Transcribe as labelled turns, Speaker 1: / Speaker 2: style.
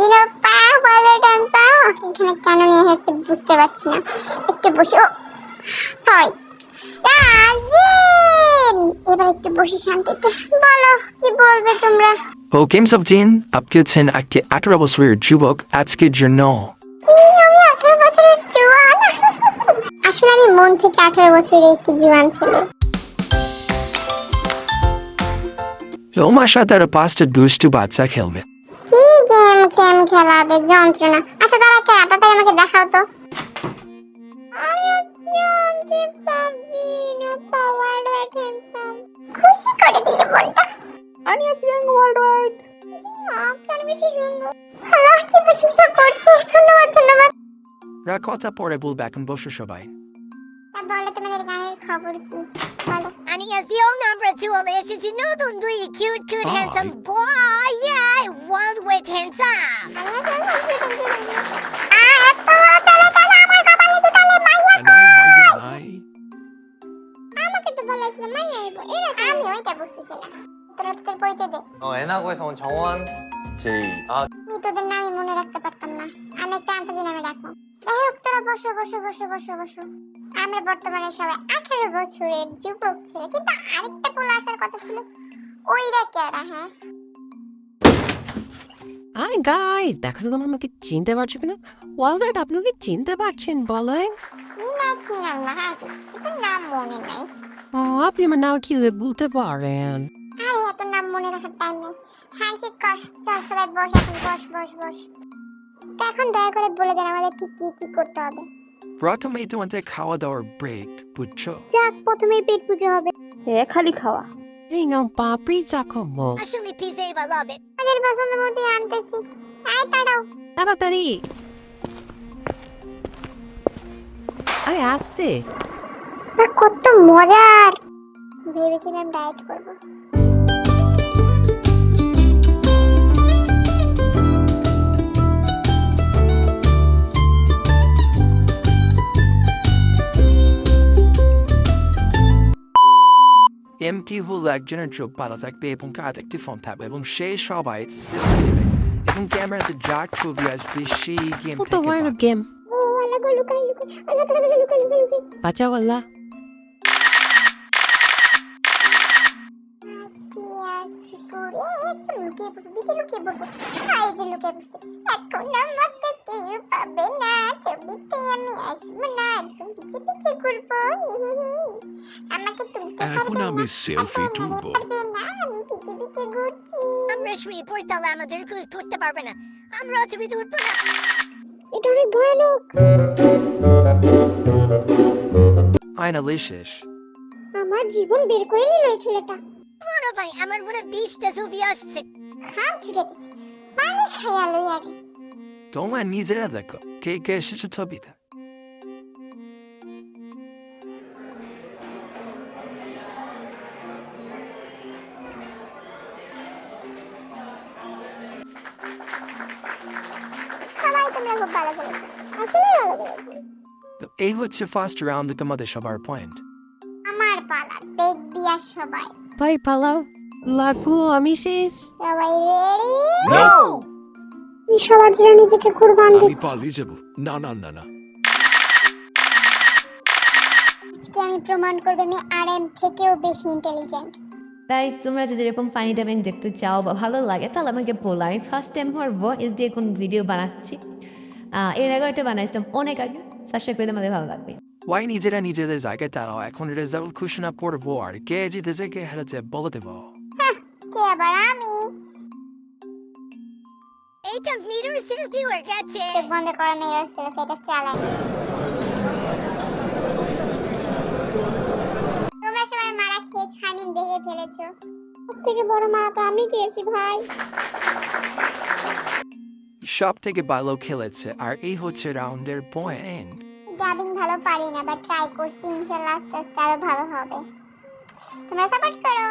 Speaker 1: জিনোপা বলো ডান্সা এখানে কেন নিয়ে এসেছে বুঝতে পারছি না। একটু বসে, ও সরি রাজিন, এবার একটু বসে শান্তিতে বলো কি বলবে তোমরা।
Speaker 2: ও গেমস অফ জিন আপনি হচ্ছেন একটি 18 বছরের যুবক আজকের জন্য।
Speaker 1: কি আমি 18 বছরের জোয়ান? আসলে আমি মন থেকে 18 বছরের একটি জোয়ান ছেলে।
Speaker 2: তোমার সাথে আরো 5টা দুষ্টু বাচ্চা খেলবে।
Speaker 1: কি গেম খেলাবে যন্ত্রণা। আচ্ছা তারা কে তাড়াতাড়ি আমাকে দেখাও তো। আমি আসিয়ান টিপস অফ জিনো পাওয়ার হ্যান্ডসাম, খুশি করে দিলে মনটা। আমি আসিয়ান ওয়ার্ল্ড ওয়াইড, আপনার বেশি সুন্দর। আল্লাহ কি প্রশংসা করছে, ধন্যবাদ ধন্যবাদ।
Speaker 2: কথা পরে বলবে, এখন বসো সবাই।
Speaker 1: বলো তোমাদের গানের খবর কি বলো।
Speaker 3: 안녕하세요. number 2 এসেছি নতুন দুই cute handsome boy. World wait handsome.
Speaker 1: আমাকে তো বলেছিল মাইয়া আইব, এরকম আমি ওইটা বুঝতেছিলাম। তোর পরিচয় দে।
Speaker 4: 애나고에서 온 정원 제이.
Speaker 1: আমি তোদের নামই মনে রাখতে পারতাম না, আমি একটা আন্তাজি নামে ডাকবো। যাই হোক তোরা বসো বসো বসো বসো বসো। আমরা বর্তমানে সবাই 18 বছরের যুবক ছেলে, কিন্তু আরেকটা পোলা আসার কথা ছিল, ওইরা কেরা? হ্যাঁ
Speaker 5: হাই গাইস, দেখো তো তোমরা আমাকে চিনতে পারছো কিনা। ওয়ালরাইট, আপনি কি চিনতে পারছেন বলেন?
Speaker 1: কি না চিনলাম না, তোর নাম মনে নাই।
Speaker 5: ও, আপনি আমার নাম কি বলতে পারেন?
Speaker 1: আরে এত নাম মনে রাখার টাইম নেই, হ্যান্ডশেক কর। চল সবাই বস, এখন বস বস বস। তো এখন দয়া করে বলে দেন আমাদের কি কি কি করতে হবে।
Speaker 2: প্রথমেই তোমাদের খাওয়া দাওয়ার ব্রেক, বুঝছো?
Speaker 1: যাক প্রথমেই পেট পুজো হবে।
Speaker 6: খালি খাওয়া।
Speaker 5: এই নাও পাপড়ি চাকমো,
Speaker 3: আসলে পিজা I love it.
Speaker 1: আমাদের পছন্দ মতো আনতেছি, আয় তাড়াও।
Speaker 5: তাড়াতাড়ি। আরে আসতে।
Speaker 1: কত মজার, ভেবেছিলাম ডায়েট করব।
Speaker 2: এমটি হল একজনের চোখ ভালো থাকবে এবং কাজ একটি ফোন থাকবে এবং সেই সবাই সেলফি নেবে এবং ক্যামেরাতে যা ছবি আসবে সেই গেম
Speaker 5: ও তো
Speaker 2: থেকে
Speaker 5: ওয়ার
Speaker 2: বাদ।
Speaker 5: গেম।
Speaker 1: ও আল্লাহ গো, লুকাই লুকাই, আল্লাহ তাআলা লুকাই লুকাই লুকাই।
Speaker 5: বাঁচাও আল্লাহ।
Speaker 1: আস্তে করে একটু লুকিয়ে পড়বো, বিচে লুকিয়ে পড়বো। এই যে লুকিয়ে পড়ছে, এখন আমাকে কেউ পাবে না, ছবিতে আমি আসবো না, একদম পিছে পিছে ঘুরবো। আমাকে তুলতে
Speaker 7: এখন
Speaker 1: পারবে
Speaker 7: আমি
Speaker 1: না,
Speaker 7: সেলফি
Speaker 1: ধরতে
Speaker 7: তুলবো।
Speaker 1: পারবে না, আমি পিছে পিছে ঘুরছি।
Speaker 3: আমরা শুয়ে পড়তালে আমাদের কেউ ধরতে পারবে না, আমরা ছবিতে উঠবো না।
Speaker 1: এটা অনেক ভয়ানক।
Speaker 2: ফাইনালি শেষ।
Speaker 1: আমার জীবন বের করে নিল এই ছেলেটা।
Speaker 3: বড় ভাই আমার মনে 20টা ছবি আসছে।
Speaker 1: খাম ছুটে গেছে, পানি খাইয়া লই আগে।
Speaker 2: তোমরা নিজেরা দেখো কে কে এসেছে ছবিতে।
Speaker 1: সবাই তোমরা খুব ভালো করেছো, আসলে ভালো করেছো।
Speaker 2: তো এই হচ্ছে ফার্স্ট রাউন্ডে তোমাদের সবার পয়েন্ট।
Speaker 1: আমার পালা, দেখবি আর সবাই।
Speaker 5: ভাই পালাও, লাফু আমি শেষ।
Speaker 1: সবাই রেডি?
Speaker 4: No!
Speaker 1: আমি সবার জন্য নিজেকে কুরবান
Speaker 7: আমি
Speaker 1: দিচ্ছি।
Speaker 7: পালিয়ে যাব। না না না না।
Speaker 1: আজকে আমি প্রমাণ করব আমি আরএম থেকেও বেশি ইন্টেলিজেন্ট।
Speaker 6: গাইস, তোমরা যদি এরকম ফানি টাইমেন্ট দেখতে চাও বা ভালো লাগে তাহলে আমাকে বলো। আমি ফার্স্ট টাইম আমার ভয়েস দিয়ে কোন ভিডিও বানাচ্ছি। এর আগে একটা বানাইছিলাম অনেক আগে, সাবস্ক্রাইব করে আমাদের ভালো লাগবে।
Speaker 2: ওয়াই নিজেরা নিজেদের জায়গায় তারাও এখন রেজাল্ট ঘোষণা করবো আর কে জিতেছে কে হেরেছে বলে দেবো।
Speaker 1: কে আবার আমি?
Speaker 3: এইটা মিরর সেলফি হয়ে গেছে।
Speaker 1: চোখ বন্ধ করা মেয়ের সেলফি, এটা চালাই। তোমরা সবাই মারা খেয়েছো, আমি দেখে ফেলেছো। সব থেকে বড় মারা তো আমি খেয়েছি ভাই।
Speaker 2: সব থেকে ভালো খেলেছে আর এই হচ্ছে রাউন্ডের পয়েন্ট।
Speaker 1: ডাবিং ভালো পারি না, বাট ট্রাই করছি, ইনশাআল্লাহ আস্তে আস্তে আরো ভালো হবে। তোমরা সাপোর্ট করো।